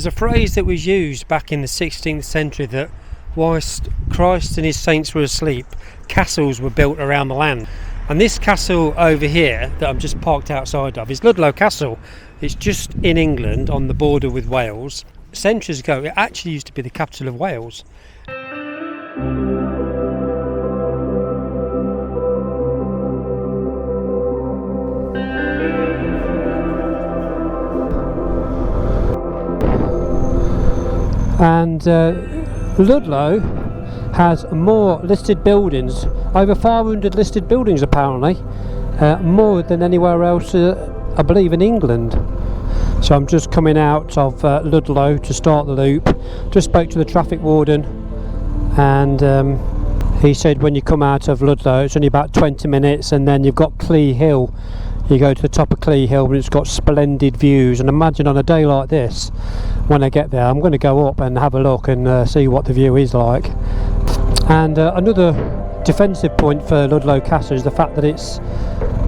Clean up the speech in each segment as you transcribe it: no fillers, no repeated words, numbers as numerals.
There's a phrase that was used back in the 16th century that whilst Christ and his saints were asleep, castles were built around the land. And this castle over here that I'm just parked outside of is Ludlow Castle. It's just in England on the border with Wales. Centuries ago it actually used to be the capital of Wales. And Ludlow has more listed buildings, over 500 listed buildings apparently, more than anywhere else I believe in England. So I'm just coming out of Ludlow to start the loop. Just spoke to the traffic warden, and he said when you come out of Ludlow it's only about 20 minutes, and then you've got Clee Hill. You go to the top of Clee Hill and it's got splendid views, and imagine on a day like this, when I get there I'm going to go up and have a look and see what the view is like. And another defensive point for Ludlow Castle is the fact that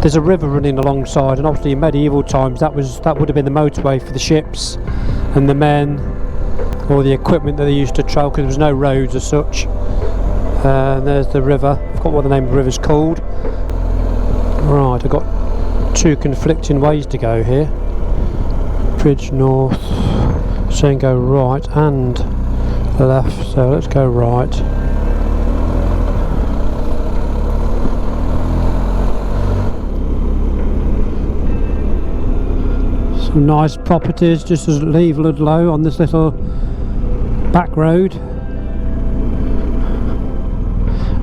there's a river running alongside, and obviously in medieval times that would have been the motorway for the ships and the men or the equipment that they used to travel, because there was no roads as such. And there's the river. I forgot what the name of the river's called. Right, I've got two conflicting ways to go here. Bridge north, saying go right and left, so let's go right. Some nice properties just as leave Ludlow on this little back road.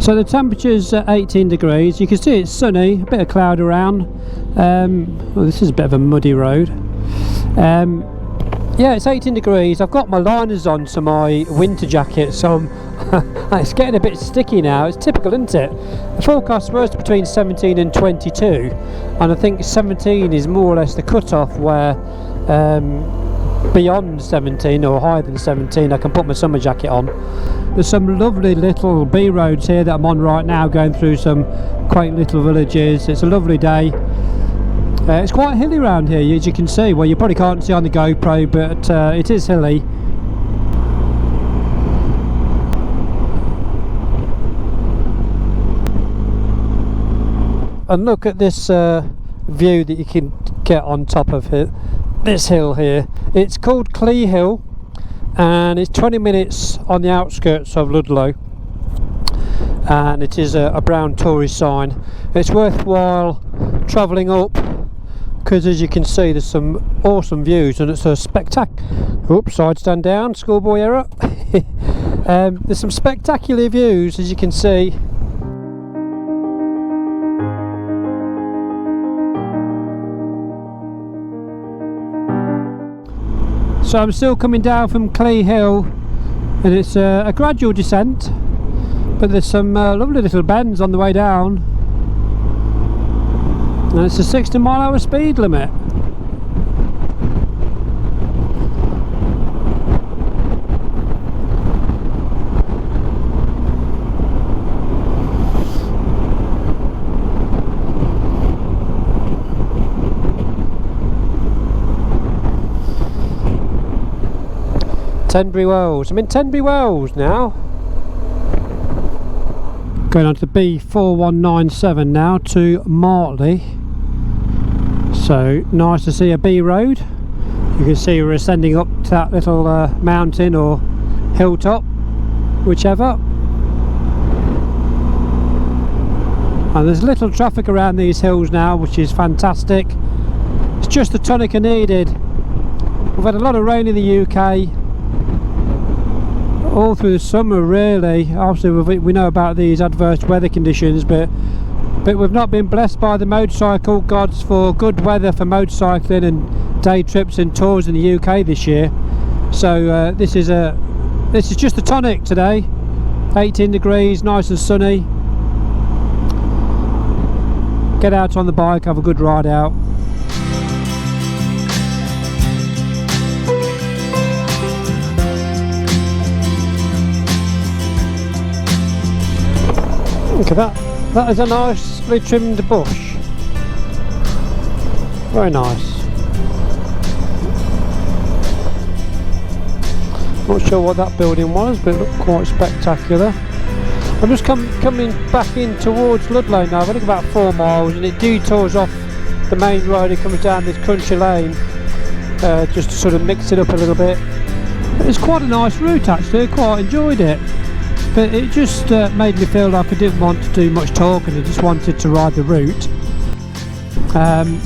So the temperature's 18 degrees. You can see it's sunny, a bit of cloud around. Well, this is a bit of a muddy road. Yeah, it's 18 degrees. I've got my liners on to my winter jacket, so it's getting a bit sticky now. It's typical, isn't it? The forecast was between 17 and 22, and I think 17 is more or less the cut-off where beyond 17 or higher than 17 I can put my summer jacket on. There's some lovely little B roads here that I'm on right now, going through some quaint little villages. It's a lovely day. It's quite hilly around here, as you can see. Well, you probably can't see on the GoPro, but it is hilly. And look at this view that you can get on top of this hill here. It's called Clee Hill, and it's 20 minutes on the outskirts of Ludlow, and it is a brown tourist sign. It's worthwhile travelling up, because as you can see there's some awesome views, and it's a oops, side stand down, schoolboy error. There's some spectacular views, as you can see. So I'm still coming down from Clee Hill, and it's a gradual descent, but there's some lovely little bends on the way down, and it's a 60-mile-an-hour speed limit. Tenbury Wells. I'm in Tenbury Wells now. Going on to the B4197 now to Martley. So nice to see a B road. You can see we're ascending up to that little mountain or hilltop, whichever. And there's little traffic around these hills now, which is fantastic. It's just the tonic I needed. We've had a lot of rain in the UK all through the summer, really. Obviously we know about these adverse weather conditions, but we've not been blessed by the motorcycle gods for good weather for motorcycling and day trips and tours in the UK this year. So this is just the tonic today. 18 degrees, nice and sunny. Get out on the bike, have a good ride out. Look at that. That is a nicely trimmed bush. Very nice. Not sure what that building was, but it looked quite spectacular. I'm just coming back in towards Ludlow now. I've only got about 4 miles, and it detours off the main road. It comes down this country lane, just to sort of mix it up a little bit. It's quite a nice route actually. I quite enjoyed it, but it just made me feel like I didn't want to do much talking. I just wanted to ride the route.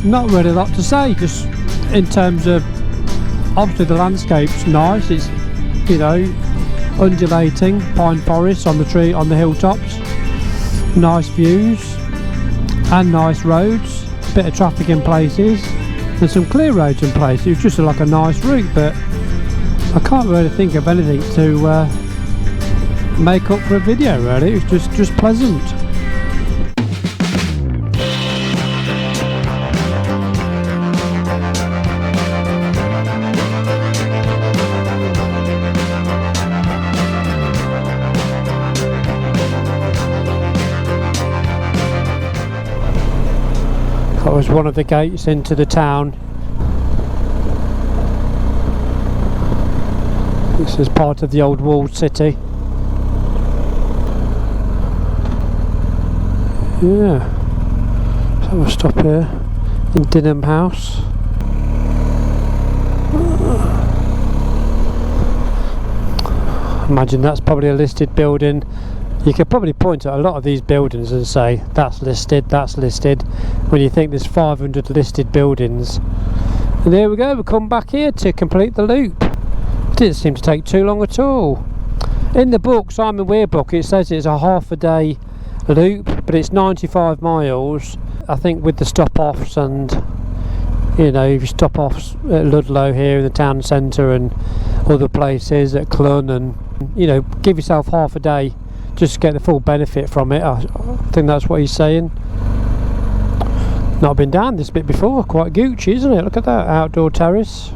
Not really a lot to say, just in terms of obviously the landscape's nice. It's, you know, undulating pine forests on the hilltops, nice views and nice roads, bit of traffic in places and some clear roads in places. It was just like a nice route, but I can't really think of anything to make up for a video really. It was just pleasant. That was one of the gates into the town. This is part of the old walled city. Yeah. So we'll stop here in Dinham House. Imagine that's probably a listed building. You could probably point at a lot of these buildings and say that's listed, when you think there's 500 listed buildings. And there we go, we'll come back here to complete the loop. It didn't seem to take too long at all. In the book, Simon Weir book, it says it's a half-a-day loop, but it's 95 miles. I think with the stop-offs, and you know, if you stop off at Ludlow here in the town centre and other places at Clun, and you know, give yourself half a day just to get the full benefit from it. I think that's what he's saying. Not been down this bit before. Quite Gucci, isn't it? Look at that outdoor terrace.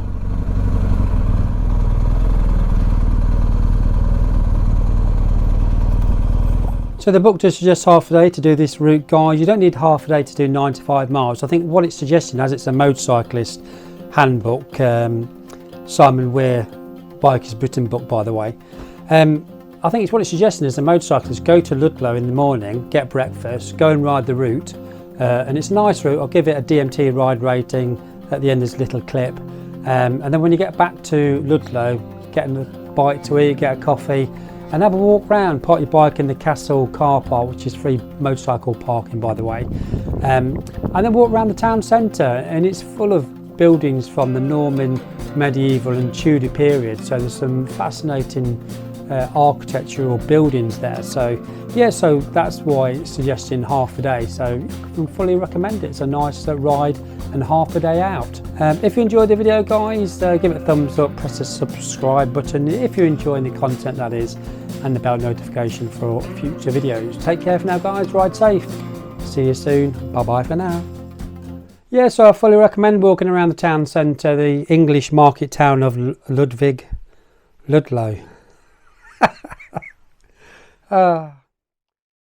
So the book does suggest half a day to do this route, guys. You don't need half a day to do 95 miles. I think what it's suggesting, as it's a motorcyclist handbook, Simon Weir Bikers Britain book, by the way. I think it's what it's suggesting is the motorcyclists go to Ludlow in the morning, get breakfast, go and ride the route, and it's a nice route. I'll give it a DMT ride rating. At the end there's a little clip, and then when you get back to Ludlow, get a bite to eat, get a coffee and have a walk round, park your bike in the Castle car park, which is free motorcycle parking, by the way, and then walk around the town centre, and it's full of buildings from the Norman, medieval and Tudor period, so there's some fascinating architectural buildings there. So yeah, so that's why it's suggesting half a day, so I can fully recommend it. It's a nice ride and half a day out. If you enjoyed the video, guys, give it a thumbs up, press the subscribe button if you're enjoying the content, that is, and the bell notification for future videos. Take care for now, guys. Ride safe. See you soon. Bye bye for now. Yeah, so I fully recommend walking around the town centre, the English market town of Ludlow.